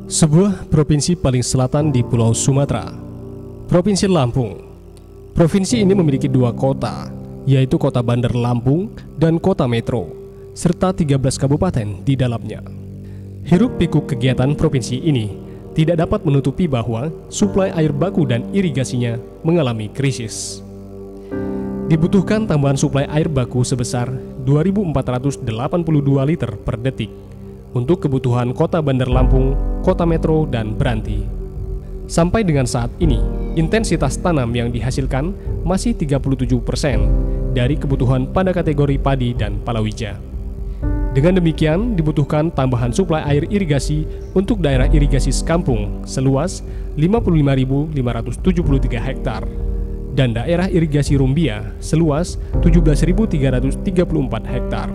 Sebuah provinsi paling selatan di Pulau Sumatera, Provinsi Lampung. Provinsi ini memiliki dua kota, yaitu Kota Bandar Lampung dan Kota Metro, serta 13 kabupaten di dalamnya. Hiruk-pikuk kegiatan provinsi ini tidak dapat menutupi bahwa suplai air baku dan irigasinya mengalami krisis. Dibutuhkan tambahan suplai air baku sebesar 2.482 liter per detik untuk kebutuhan Kota Bandar Lampung, Kota Metro, dan Beranti. Sampai dengan saat ini, intensitas tanam yang dihasilkan masih 37% dari kebutuhan pada kategori padi dan palawija. Dengan demikian, dibutuhkan tambahan suplai air irigasi untuk daerah irigasi sekampung seluas 55.573 hektar dan daerah irigasi Rumbia seluas 17.334 hektar.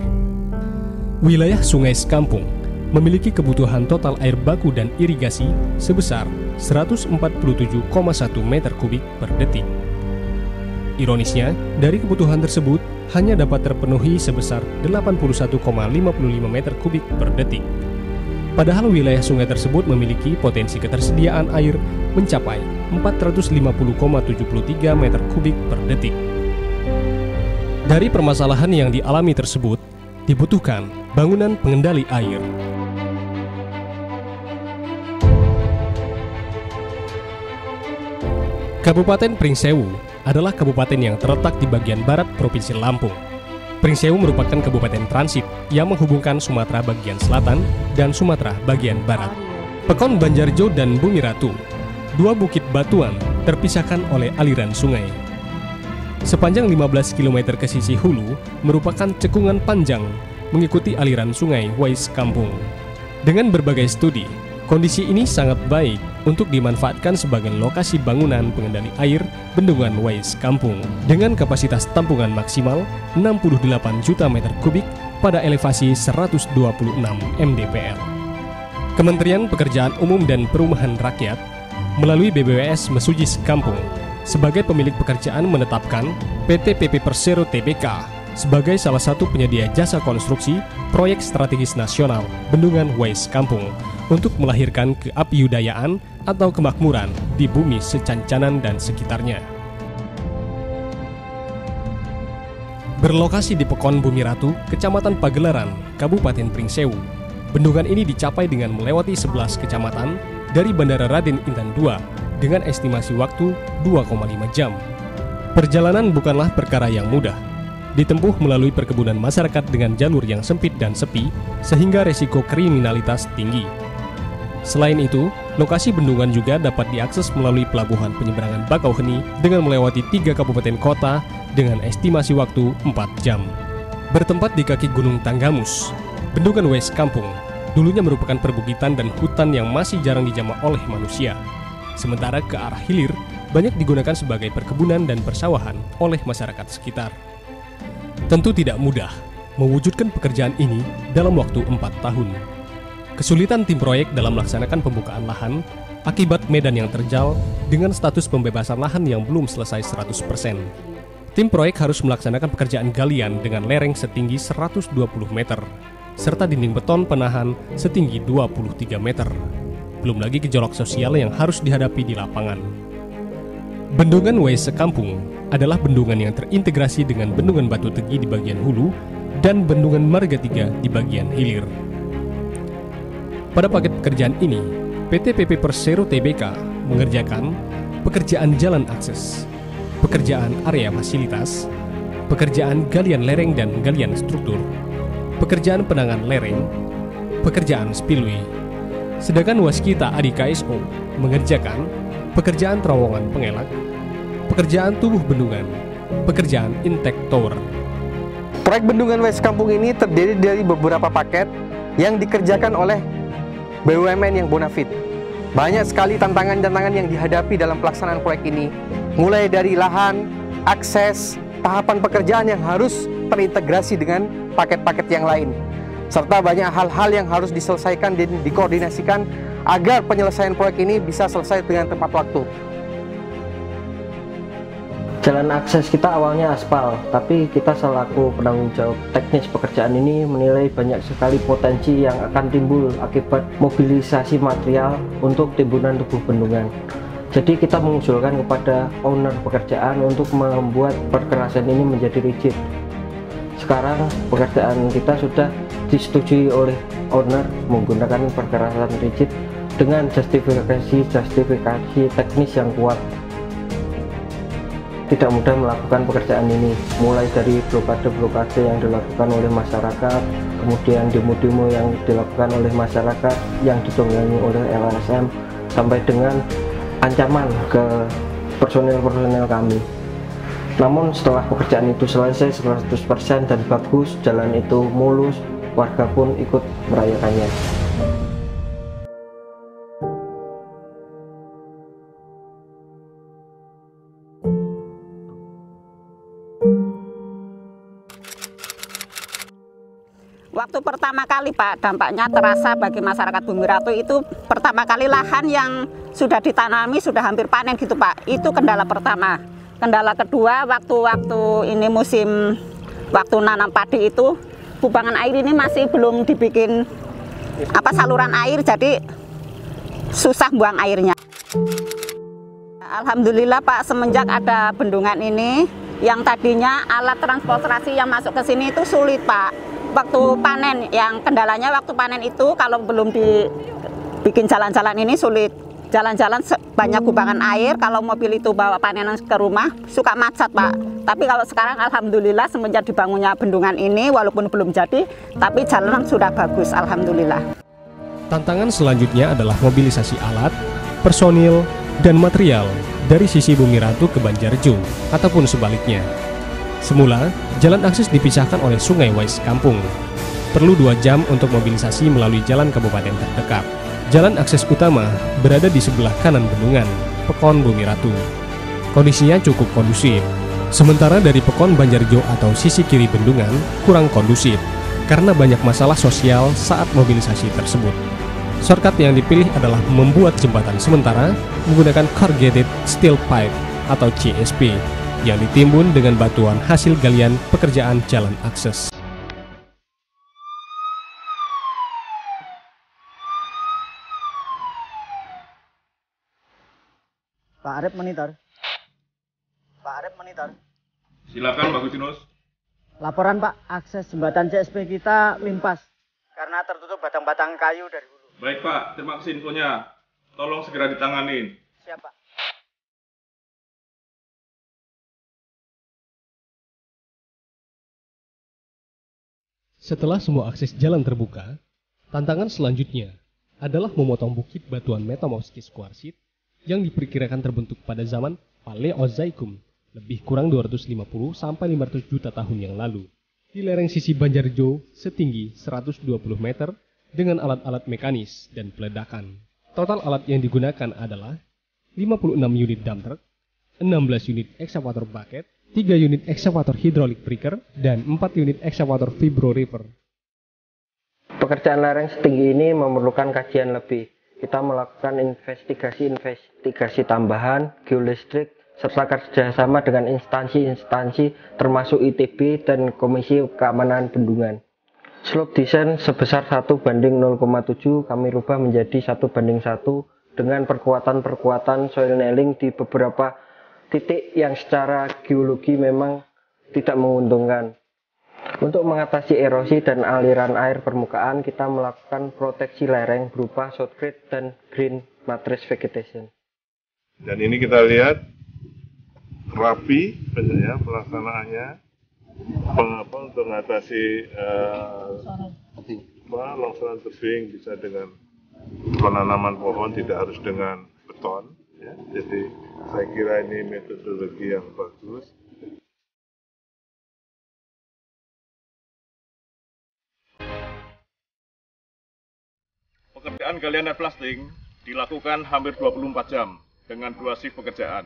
Wilayah Sungai Sekampung memiliki kebutuhan total air baku dan irigasi sebesar 147,1 meter kubik per detik. Ironisnya, dari kebutuhan tersebut hanya dapat terpenuhi sebesar 81,55 meter kubik per detik. Padahal wilayah sungai tersebut memiliki potensi ketersediaan air mencapai 450,73 meter kubik per detik. Dari permasalahan yang dialami tersebut, dibutuhkan bangunan pengendali air. Kabupaten Pringsewu adalah kabupaten yang terletak di bagian barat Provinsi Lampung. Pringsewu merupakan kabupaten transit yang menghubungkan Sumatera bagian selatan dan Sumatera bagian barat. Pekon Banjarjo dan Bumi Ratu, dua bukit batuan terpisahkan oleh aliran sungai. Sepanjang 15 km ke sisi hulu merupakan cekungan panjang mengikuti aliran sungai Wais Kampung. Dengan berbagai studi, kondisi ini sangat baik untuk dimanfaatkan sebagai lokasi bangunan pengendali air bendungan Wais Kampung dengan kapasitas tampungan maksimal 68 juta meter kubik pada elevasi 126 mdpl. Kementerian Pekerjaan Umum dan Perumahan Rakyat melalui BBWS Mesuji Sekampung sebagai pemilik pekerjaan menetapkan PT PP Persero Tbk sebagai salah satu penyedia jasa konstruksi proyek strategis nasional bendungan Wais Kampung untuk melahirkan keabiyudayaan atau kemakmuran di bumi Secancanan dan sekitarnya. Berlokasi di Pekon Bumi Ratu, Kecamatan Pagelaran, Kabupaten Pringsewu, bendungan ini dicapai dengan melewati 11 kecamatan dari Bandara Raden Intan II dengan estimasi waktu 2,5 jam. Perjalanan bukanlah perkara yang mudah, ditempuh melalui perkebunan masyarakat dengan jalur yang sempit dan sepi, sehingga resiko kriminalitas tinggi. Selain itu, lokasi bendungan juga dapat diakses melalui pelabuhan penyeberangan Bakauheni dengan melewati 3 kabupaten kota dengan estimasi waktu 4 jam. Bertempat di kaki Gunung Tanggamus, bendungan Wais Kampung dulunya merupakan perbukitan dan hutan yang masih jarang dijamah oleh manusia. Sementara ke arah hilir banyak digunakan sebagai perkebunan dan persawahan oleh masyarakat sekitar. Tentu tidak mudah mewujudkan pekerjaan ini dalam waktu 4 tahun. Kesulitan tim proyek dalam melaksanakan pembukaan lahan akibat medan yang terjal dengan status pembebasan lahan yang belum selesai 100%. Tim proyek harus melaksanakan pekerjaan galian dengan lereng setinggi 120 meter, serta dinding beton penahan setinggi 23 meter. Belum lagi gejolak sosial yang harus dihadapi di lapangan. Bendungan Wais Sekampung adalah bendungan yang terintegrasi dengan Bendungan Batu Tegi di bagian hulu dan Bendungan Marga 3 di bagian hilir. Pada paket pekerjaan ini, PT PP Persero Tbk mengerjakan pekerjaan jalan akses, pekerjaan area fasilitas, pekerjaan galian lereng dan galian struktur, pekerjaan penangan lereng, pekerjaan spillway. Sedangkan Waskita Adi KSO mengerjakan pekerjaan terowongan pengelak, pekerjaan tubuh bendungan, pekerjaan intake tower. Proyek Bendungan Wais Kampung ini terdiri dari beberapa paket yang dikerjakan oleh BUMN yang bonafit. Banyak sekali tantangan-tantangan yang dihadapi dalam pelaksanaan proyek ini, mulai dari lahan, akses, tahapan pekerjaan yang harus terintegrasi dengan paket-paket yang lain, serta banyak hal-hal yang harus diselesaikan dan dikoordinasikan agar penyelesaian proyek ini bisa selesai dengan tepat waktu. Jalan akses kita awalnya aspal, tapi kita selaku penanggung jawab teknis pekerjaan ini menilai banyak sekali potensi yang akan timbul akibat mobilisasi material untuk timbunan tubuh bendungan. Jadi kita mengusulkan kepada owner pekerjaan untuk membuat perkerasan ini menjadi rigid. Sekarang pekerjaan kita sudah disetujui oleh owner menggunakan perkerasan rigid dengan justifikasi teknis yang kuat. Tidak mudah melakukan pekerjaan ini, mulai dari blokade-blokade yang dilakukan oleh masyarakat, kemudian demo-demo yang dilakukan oleh masyarakat yang ditunggangi oleh LSM, sampai dengan ancaman ke personil-personil kami. Namun setelah pekerjaan itu selesai 100% dan bagus, jalan itu mulus, warga pun ikut merayakannya. Waktu pertama kali Pak, dampaknya terasa bagi masyarakat Bumi Ratu itu pertama kali lahan yang sudah ditanami sudah hampir panen gitu Pak. Itu kendala pertama. Kendala kedua, waktu ini musim waktu nanam padi itu kubangan air ini masih belum dibikin saluran air, jadi susah buang airnya. Alhamdulillah Pak, semenjak ada bendungan ini, yang tadinya alat transportasi yang masuk ke sini itu sulit Pak. Waktu panen, yang kendalanya waktu panen itu kalau belum dibikin jalan-jalan ini sulit. Jalan-jalan banyak kubangan air, kalau mobil itu bawa panenan ke rumah suka macet Pak. Tapi kalau sekarang alhamdulillah semenjak dibangunnya bendungan ini, walaupun belum jadi, tapi jalan sudah bagus alhamdulillah. Tantangan selanjutnya adalah mobilisasi alat, personil, dan material dari sisi Bumi Ratu ke Banjarjo ataupun sebaliknya. Semula, jalan akses dipisahkan oleh Sungai Wais Kampung. Perlu 2 jam untuk mobilisasi melalui jalan kabupaten terdekat. Jalan akses utama berada di sebelah kanan bendungan, Pekon Bumi Ratu. Kondisinya cukup kondusif. Sementara dari Pekon Banjarjo atau sisi kiri bendungan kurang kondusif karena banyak masalah sosial saat mobilisasi tersebut. Shortcut yang dipilih adalah membuat jembatan sementara menggunakan corrugated steel pipe atau CSP yang ditimbun dengan batuan hasil galian pekerjaan jalan akses. Pak Arif monitor. Pak Arif monitor. Silakan Pak Gustinus. Laporan Pak, akses jembatan CSP kita limpas karena tertutup batang-batang kayu dari hulu. Baik Pak, terima kasih infonya. Tolong segera ditanganin. Siap Pak. Setelah semua akses jalan terbuka, tantangan selanjutnya adalah memotong bukit batuan metamorfis kuarsit yang diperkirakan terbentuk pada zaman Paleozoikum lebih kurang 250 sampai 500 juta tahun yang lalu di lereng sisi Banjarjo setinggi 120 meter dengan alat-alat mekanis dan peledakan. Total alat yang digunakan adalah 56 unit dump truck, 16 unit excavator bucket, 3 unit excavator hydraulic breaker, dan 4 unit excavator vibro river. Pekerjaan lereng setinggi ini memerlukan kajian lebih. Kita melakukan investigasi tambahan, geolistrik, serta kerjasama dengan instansi-instansi termasuk ITB dan Komisi Keamanan Bendungan. Slope design sebesar 1:0,7 kami rubah menjadi 1:1 dengan perkuatan soil nailing di beberapa titik yang secara geologi memang tidak menguntungkan. Untuk mengatasi erosi dan aliran air permukaan, kita melakukan proteksi lereng berupa shotcrete dan green matrix vegetation. Dan ini kita lihat rapi ya, pelaksanaannya untuk mengatasi longsoran tebing bisa dengan penanaman pohon, tidak harus dengan beton. Ya, jadi saya kira ini metodologi yang bagus. Pekerjaan galian air blasting dilakukan hampir 24 jam dengan 2 shift pekerjaan.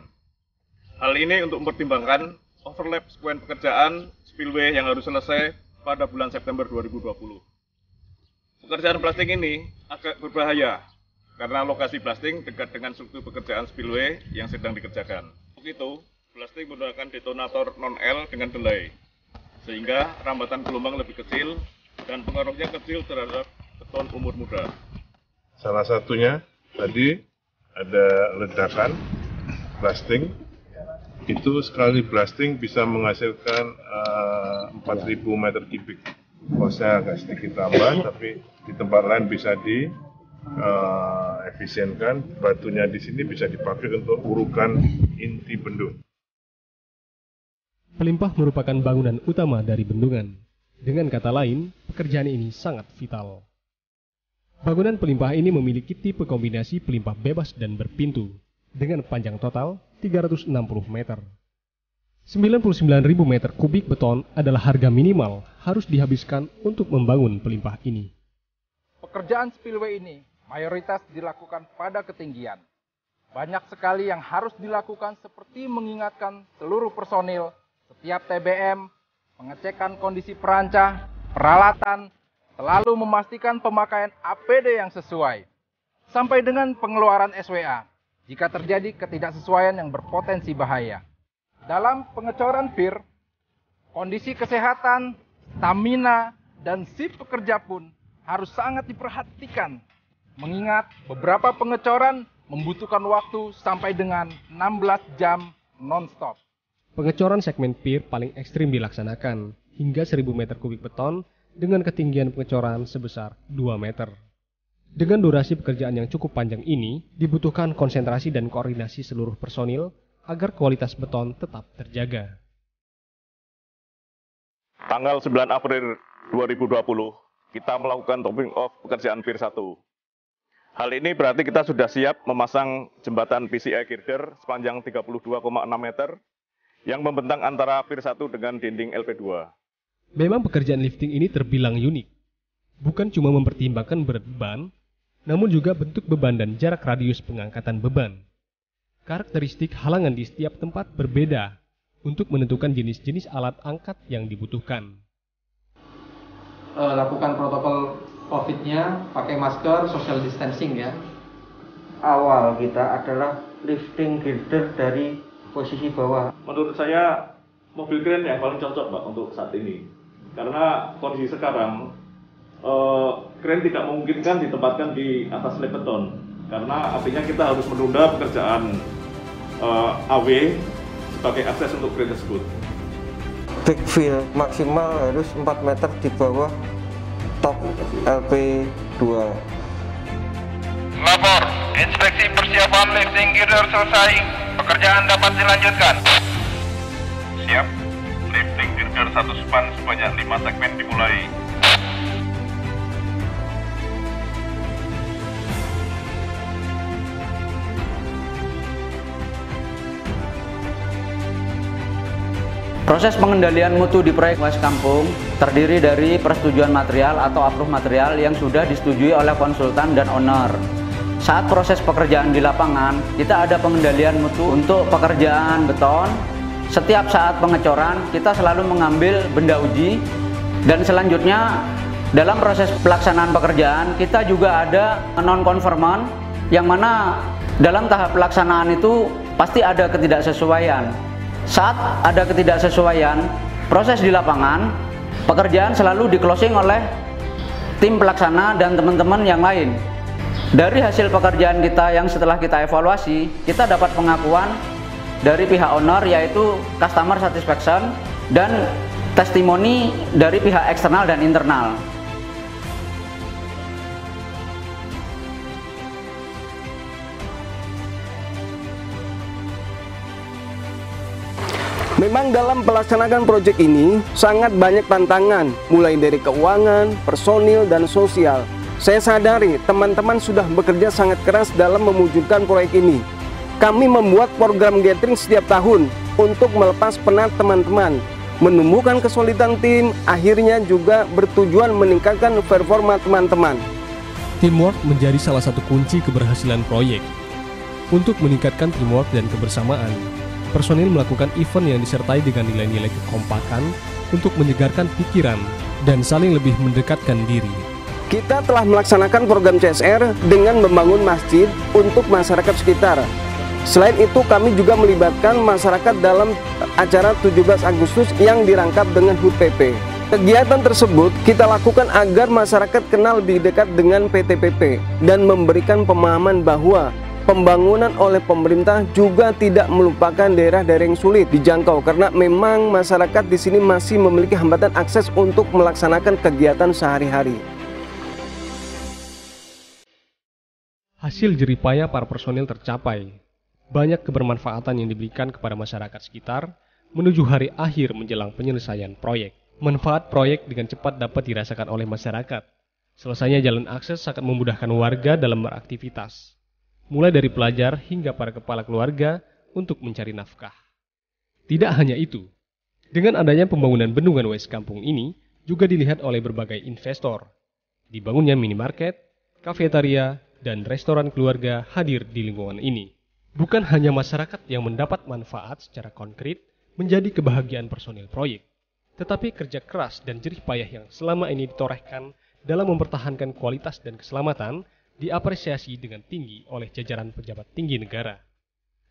Hal ini untuk mempertimbangkan overlap sequence pekerjaan spillway yang harus selesai pada bulan September 2020. Pekerjaan blasting ini agak berbahaya karena lokasi blasting dekat dengan struktur pekerjaan spillway yang sedang dikerjakan. Untuk itu, Blasting menggunakan detonator non-L dengan delay, sehingga rambatan gelombang lebih kecil dan pengaruhnya kecil terhadap beton umur muda. Salah satunya tadi ada ledakan blasting. Itu sekali blasting bisa menghasilkan 4.000 meter kubik. Kosnya agak sedikit tambah, tapi di tempat lain bisa efisienkan. Batunya di sini bisa dipakai untuk urukan inti bendung. Pelimpah merupakan bangunan utama dari bendungan. Dengan kata lain, pekerjaan ini sangat vital. Bangunan pelimpah ini memiliki tipe kombinasi pelimpah bebas dan berpintu, dengan panjang total 360 meter. 99.000 meter kubik beton adalah harga minimal harus dihabiskan untuk membangun pelimpah ini. Pekerjaan spillway ini mayoritas dilakukan pada ketinggian. Banyak sekali yang harus dilakukan seperti mengingatkan seluruh personil setiap TBM, pengecekan kondisi perancah, peralatan, selalu memastikan pemakaian APD yang sesuai, sampai dengan pengeluaran SWA jika terjadi ketidaksesuaian yang berpotensi bahaya. Dalam pengecoran pier, kondisi kesehatan, stamina, dan sip pekerja pun harus sangat diperhatikan, mengingat beberapa pengecoran membutuhkan waktu sampai dengan 16 jam non-stop. Pengecoran segmen pier paling ekstrim dilaksanakan hingga 1.000 meter kubik beton dengan ketinggian pengecoran sebesar 2 meter. Dengan durasi pekerjaan yang cukup panjang ini, dibutuhkan konsentrasi dan koordinasi seluruh personil agar kualitas beton tetap terjaga. Tanggal 9 April 2020, kita melakukan topping off pekerjaan Pier 1. Hal ini berarti kita sudah siap memasang jembatan PCI girder sepanjang 32,6 meter yang membentang antara Pier 1 dengan dinding LP2. Memang pekerjaan lifting ini terbilang unik. Bukan cuma mempertimbangkan berat beban, namun juga bentuk beban dan jarak radius pengangkatan beban. Karakteristik halangan di setiap tempat berbeda untuk menentukan jenis-jenis alat angkat yang dibutuhkan. Lakukan protokol COVID-nya, pakai masker, social distancing ya. Awal kita adalah lifting girder dari posisi bawah. Menurut saya, mobil crane yang paling cocok Pak untuk saat ini. Karena kondisi sekarang, crane tidak memungkinkan ditempatkan di atas slab beton. Karena artinya kita harus menunda pekerjaan AW sebagai akses untuk crane tersebut. Backfill maksimal harus 4 meter di bawah top LP2. Lapor, inspeksi persiapan lifting girder selesai. Pekerjaan dapat dilanjutkan. Siap. Lifting girder 1 span sebanyak 5 segmen dimulai. Proses pengendalian mutu di proyek West Kampung terdiri dari persetujuan material atau approve material yang sudah disetujui oleh konsultan dan owner. Saat proses pekerjaan di lapangan, kita ada pengendalian mutu untuk pekerjaan beton. Setiap saat pengecoran, kita selalu mengambil benda uji. Dan selanjutnya, dalam proses pelaksanaan pekerjaan, kita juga ada non-conformant, yang mana dalam tahap pelaksanaan itu pasti ada ketidaksesuaian. Saat ada ketidaksesuaian, proses di lapangan, pekerjaan selalu di-closing oleh tim pelaksana dan teman-teman yang lain. Dari hasil pekerjaan kita yang setelah kita evaluasi, kita dapat pengakuan dari pihak owner yaitu customer satisfaction dan testimoni dari pihak eksternal dan internal. Memang dalam pelaksanaan proyek ini sangat banyak tantangan, mulai dari keuangan, personil, dan sosial. Saya sadari teman-teman sudah bekerja sangat keras dalam mewujudkan proyek ini. Kami membuat program gathering setiap tahun untuk melepas penat teman-teman, menumbuhkan kesulitan tim, akhirnya juga bertujuan meningkatkan performa teman-teman. Teamwork menjadi salah satu kunci keberhasilan proyek. Untuk meningkatkan teamwork dan kebersamaan, personil melakukan event yang disertai dengan nilai-nilai kekompakan untuk menyegarkan pikiran dan saling lebih mendekatkan diri. Kita telah melaksanakan program CSR dengan membangun masjid untuk masyarakat sekitar. Selain itu, kami juga melibatkan masyarakat dalam acara 17 Agustus yang dirangkap dengan HUT PP. Kegiatan tersebut kita lakukan agar masyarakat kenal lebih dekat dengan PTPP dan memberikan pemahaman bahwa pembangunan oleh pemerintah juga tidak melupakan daerah-daerah yang sulit dijangkau karena memang masyarakat di sini masih memiliki hambatan akses untuk melaksanakan kegiatan sehari-hari. Hasil jeripaya para personil tercapai. Banyak kebermanfaatan yang diberikan kepada masyarakat sekitar menuju hari akhir menjelang penyelesaian proyek. Manfaat proyek dengan cepat dapat dirasakan oleh masyarakat. Selesainya jalan akses sangat memudahkan warga dalam beraktivitas, mulai dari pelajar hingga para kepala keluarga untuk mencari nafkah. Tidak hanya itu, dengan adanya pembangunan bendungan Wes Kampung ini juga dilihat oleh berbagai investor. Dibangunnya minimarket, kafetaria, dan restoran keluarga hadir di lingkungan ini. Bukan hanya masyarakat yang mendapat manfaat secara konkret menjadi kebahagiaan personil proyek, tetapi kerja keras dan jerih payah yang selama ini ditorehkan dalam mempertahankan kualitas dan keselamatan diapresiasi dengan tinggi oleh jajaran pejabat tinggi negara.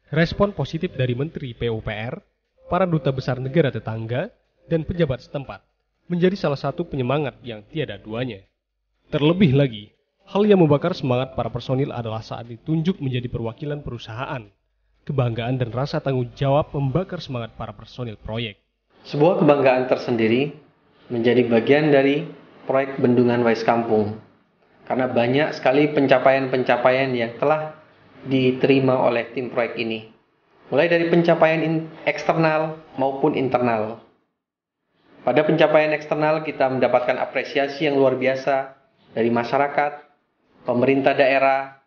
Respon positif dari Menteri PUPR, para duta besar negara tetangga, dan pejabat setempat menjadi salah satu penyemangat yang tiada duanya. Terlebih lagi, hal yang membakar semangat para personil adalah saat ditunjuk menjadi perwakilan perusahaan. Kebanggaan dan rasa tanggung jawab membakar semangat para personil proyek. Sebuah kebanggaan tersendiri menjadi bagian dari proyek Bendungan Wes Kampung. Karena banyak sekali pencapaian-pencapaian yang telah diterima oleh tim proyek ini. Mulai dari pencapaian eksternal maupun internal. Pada pencapaian eksternal kita mendapatkan apresiasi yang luar biasa dari masyarakat, pemerintah daerah,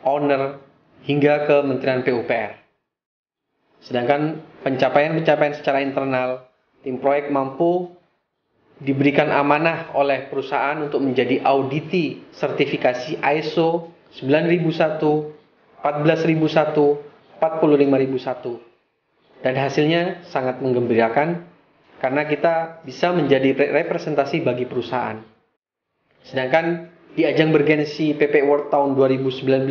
owner, hingga ke Kementerian PUPR. Sedangkan pencapaian-pencapaian secara internal, tim proyek mampu diberikan amanah oleh perusahaan untuk menjadi auditi sertifikasi ISO 9001, 14001, 45001. Dan hasilnya sangat menggembirakan karena kita bisa menjadi representasi bagi perusahaan. Sedangkan di ajang bergensi PP World tahun 2019,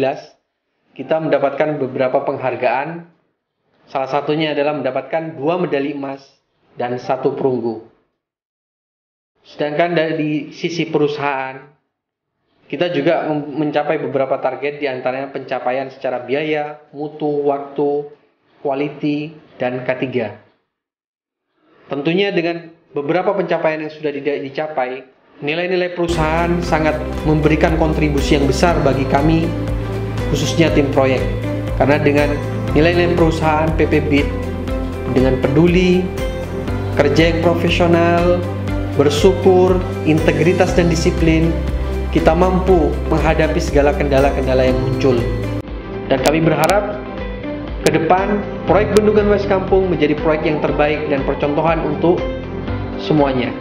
kita mendapatkan beberapa penghargaan. Salah satunya adalah mendapatkan 2 medali emas dan 1 perunggu. Sedangkan dari sisi perusahaan, kita juga mencapai beberapa target, diantaranya pencapaian secara biaya, mutu, waktu, quality, dan K3. Tentunya dengan beberapa pencapaian yang sudah dicapai, nilai-nilai perusahaan sangat memberikan kontribusi yang besar bagi kami, khususnya tim proyek. Karena dengan nilai-nilai perusahaan PP BIT, dengan peduli, kerja yang profesional, bersyukur, integritas dan disiplin, kita mampu menghadapi segala kendala-kendala yang muncul. Dan kami berharap ke depan proyek Bendungan Wes Kampung menjadi proyek yang terbaik dan percontohan untuk semuanya.